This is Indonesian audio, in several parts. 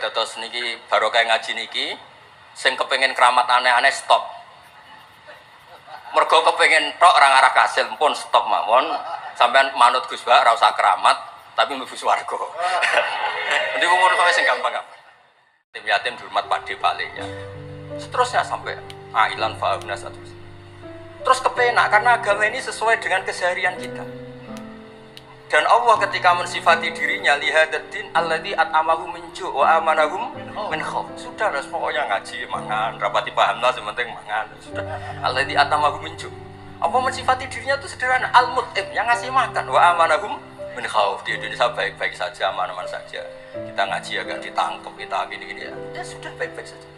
terus niki barokah ngaji niki sing kepengin keramat aneh-aneh stop. Mergo kepengin tok ora ngarah kasil pun stop mawon. Sampean manut Gus Ba ora usah keramat tapi mlebu swarga. Jadi umur kowe sing gampang-gampang. Tim yatim dihormat Pak De ya. Seterusnya sampai ailan fa'abna satu. Terus kepenak karena agama ini sesuai dengan keseharian kita. Dan Allah ketika mensifati dirinya lihadatin alladzi at'amahum min ju' wa amanahum min khauf. Sudah pokoknya ngaji mangan, rapati paham lah sementing mangan. Sudah alladzi at'amahum min ju'. Allah mensifati dirinya itu sederhana, al-mut'im yang ngasih makan wa amanahum min khauf. Di Indonesia baik-baik saja, aman-aman saja. Kita ngaji agak ditangkap, kita gini-gini ya. Ya sudah baik-baik saja.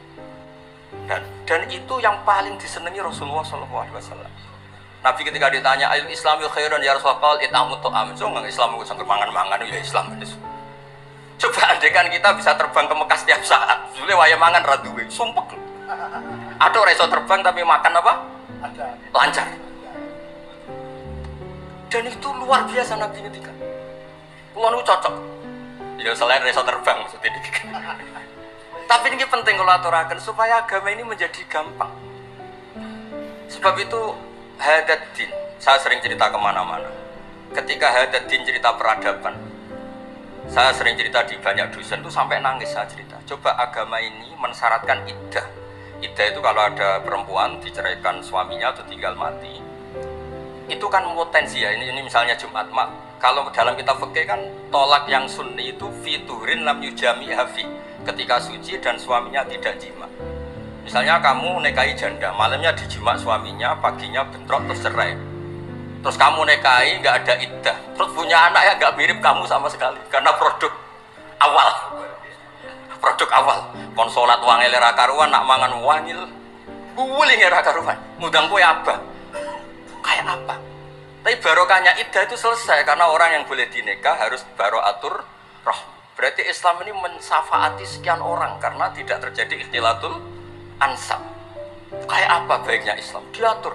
Dan itu yang paling disenangi Rasulullah SAW. Nabi ketika ditanya ayat Islamil khairan ya Rasulullah itamu to'am. So nggak Islam itu sangker mangan-mangan ya Islam. Coba andekan kita bisa terbang ke Mekah setiap saat. Sudah waya mangan raduwe, sumpek. Ada orang iso terbang tapi makan apa? Lancar. Dan itu luar biasa Nabi ketika. Kulo niku cocok. Ya selain iso terbang maksudnya. Tapi ini penting kalau aturakan supaya agama ini menjadi gampang. Sebab itu Hadaddin, saya sering cerita kemana-mana. Ketika Hadaddin cerita peradaban, saya sering cerita di banyak dusun itu sampai nangis saya cerita. Coba agama ini mensyaratkan iddah. Iddah itu kalau ada perempuan diceraikan suaminya atau tinggal mati, itu kan potensi ya. Ini misalnya Jumat mak. Kalau dalam kitab fikih kan tolak yang sunni itu fiturin lam yujami hafi. Ketika suci dan suaminya tidak jima. Misalnya kamu nikahi janda, malamnya dijima suaminya, paginya bentrok terus cerai. Terus kamu nikahi nggak ada iddah, terus punya anak yang nggak mirip kamu sama sekali, karena produk awal. Produk awal. Konsolat wang elera karuan, nak mangan wangil, buling elera karuan, mudang kue abah. Kayak apa? Tapi barokahnya iddah itu selesai karena orang yang boleh dinikah harus baroatur roh. Berarti Islam ini mensafaati sekian orang karena tidak terjadi ikhtilatul ansab. Kayak apa baiknya Islam? Diatur.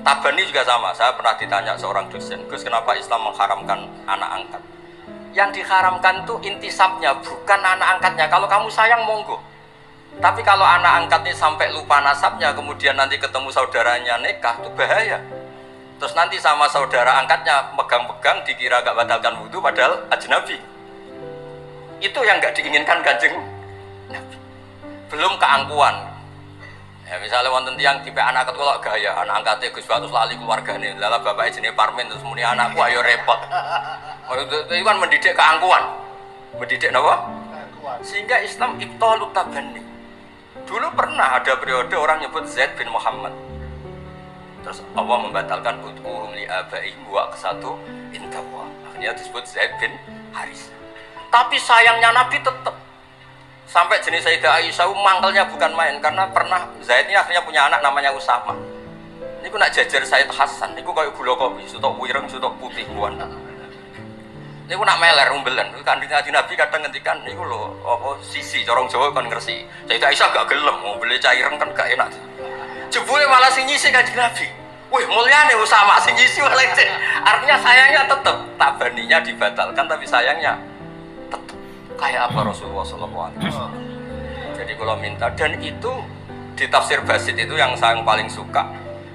Tabani juga sama. Saya pernah ditanya seorang dosen, Gus kenapa Islam mengharamkan anak angkat? Yang diharamkan itu intisabnya, bukan anak angkatnya. Kalau kamu sayang monggo. Tapi kalau anak angkatnya sampai lupa nasabnya, kemudian nanti ketemu saudaranya nikah, itu bahaya. Terus nanti sama saudara angkatnya pegang-pegang dikira gak batalkan wudhu padahal ajnabi. Itu yang gak diinginkan Kanjeng Nabi. Belum keangkuhan. Ya misalnya wonten tiyang tipe anak angkat kok gaya, anak angkatnya Gus Batus lali keluargane. Lala bapaknya jenenge Parmin terus muni anakku ayo repot. Itu kan mendidik keangkuhan. Mendidik napa? Keangkuhan. Sehingga Islam ibtalut tabanni. Dulu pernah ada periode orang nyebut Zaid bin Muhammad. Terus Allah membatalkan ud'uhum li abaihim wa kesatu intawa. Akhirnya disebut Zaid bin Haris. Tapi sayangnya Nabi tetap sampai jenis Sayyidah Aisyah mangkelnya bukan main karena pernah Zaid ini akhirnya punya anak namanya Usama. Ini ku nak jajar Sayyid Hasan, ini ku kayak gula kopi, sutok wireng, sutok putih buan. Ini ku nak meler umbelan. Kanjeng Nabi kadang ngendikan niku lho apa sisi corong Jawa kon ngersi. Sayyidah Aisyah gak gelem, mau beli caireng kan gak enak. Jebule malah sing nyisi Kanjeng Nabi. Wih, mulyane Usama sing nyisi malah. Artinya sayangnya tetap tabaninya dibatalkan tapi sayangnya tetap kayak apa Rasulullah SAW. Jadi kalau minta, dan itu di tafsir Basit itu yang saya paling suka.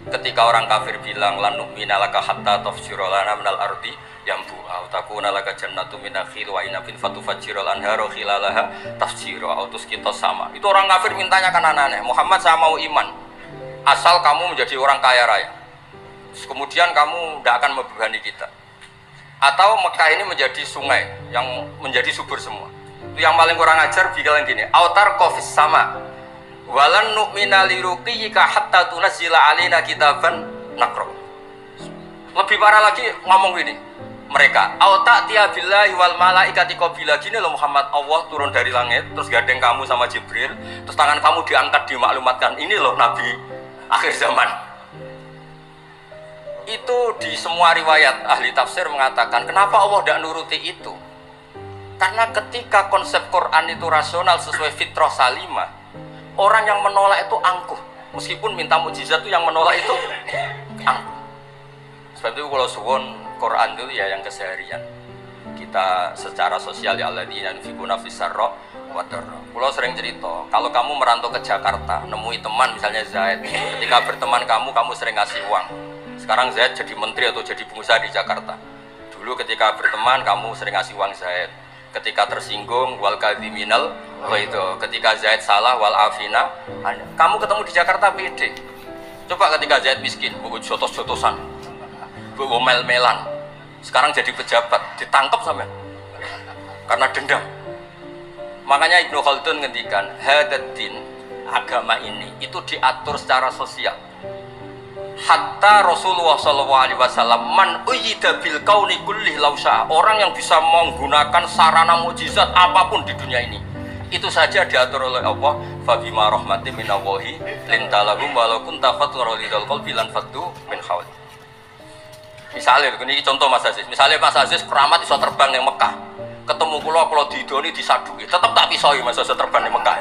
Ketika orang kafir bilang lan nu'mina laka hatta tafsira lana minal ardi yambu'a takuna laka jannatu min nakhil wa inabin fatufajjira lanharu khilalaha tafsira autus kita sama. Itu orang kafir mintanya kan aneh. Muhammad saya mau iman asal kamu menjadi orang kaya raya. Kemudian kamu tidak akan membebani kita. Atau Mekah ini menjadi sungai yang menjadi subur semua. Itu yang paling kurang ajar bilang gini, autar kofis sama walan nu'mina liruqiyika hatta tunazzila alina kitaban nakro. Lebih parah lagi ngomong gini mereka, auta tiabillahi wal malaikati qabila. Gini loh Muhammad, Allah turun dari langit terus gandeng kamu sama Jibril, terus tangan kamu diangkat dimaklumatkan ini loh Nabi akhir zaman. Itu di semua riwayat ahli tafsir mengatakan kenapa Allah tidak nuruti itu. Karena ketika konsep Quran itu rasional sesuai fitrah salimah, orang yang menolak itu angkuh. Meskipun minta mukjizat itu yang menolak itu angkuh. Sebab itu kalau suwon Quran itu ya yang keseharian. kita secara sosial ya alladzina yunfiquna fis-sarra wa dharra. Kulo sering cerita, kalau kamu merantau ke Jakarta, nemui teman misalnya Zaid, ketika berteman kamu sering ngasih uang. Sekarang Zaid jadi menteri atau jadi pengusaha di Jakarta. Dulu ketika berteman kamu sering ngasih uang Zaid. Ketika tersinggung wal kadhiminal itu. Ketika Zaid salah wal afina. Kamu ketemu di Jakarta pede. Coba ketika Zaid miskin, buku jotos-jotosan, buku mel-melan. Sekarang jadi pejabat, ditangkap sampe karena dendam. Makanya Ibnu Khaldun ngendikan, hadaddin, agama ini itu diatur secara sosial. Hatta Rasulullah SAW man uyyida bil kauni kullih lausha, orang yang bisa menggunakan sarana mukjizat apapun di dunia ini itu saja diatur oleh Allah. Fa bima rahmatin minallahi lintalahum walau kunta fatrulidal qalbi lan faddu min hawli. Misalnya ini contoh Mas Aziz, misalnya Mas Aziz keramat iso terbang di Mekah, ketemu kula didoni disadui, tetap tak pisoi Mas Aziz terbang di Mekah.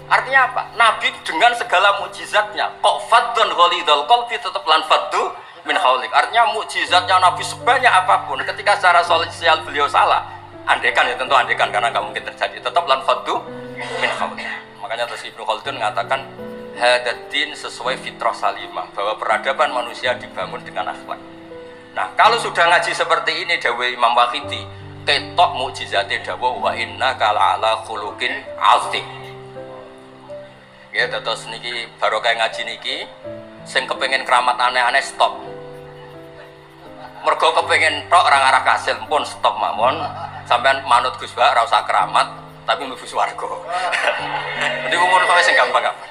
Artinya apa? Nabi dengan segala mukjizatnya kok faddun ghalidul qalbi tetap lan faddu min haulik. Artinya mukjizatnya Nabi sebanyak apapun ketika secara sosial beliau salah, andekan ya tentu andekan karena nggak mungkin terjadi, tetap lan faddu min haulik. Makanya terus Ibnu Khaldun mengatakan hadaddin sesuai fitrah salimah, bahwa peradaban manusia dibangun dengan akhlak. Nah, kalau sudah ngaji seperti ini dawuh Imam Waqidi, ketok mukjizate dawuh wa innaka la'ala khuluqin 'azim. Ya, terus niki barokah ngaji niki, sing kepengen keramat aneh-aneh stop. Mergo kepengen tok orang arah kasil pun stop mawon. Sampean manut Gus Ba ora usah keramat, tapi mlebu swarga. Jadi umur kowe sing gampang-gampang.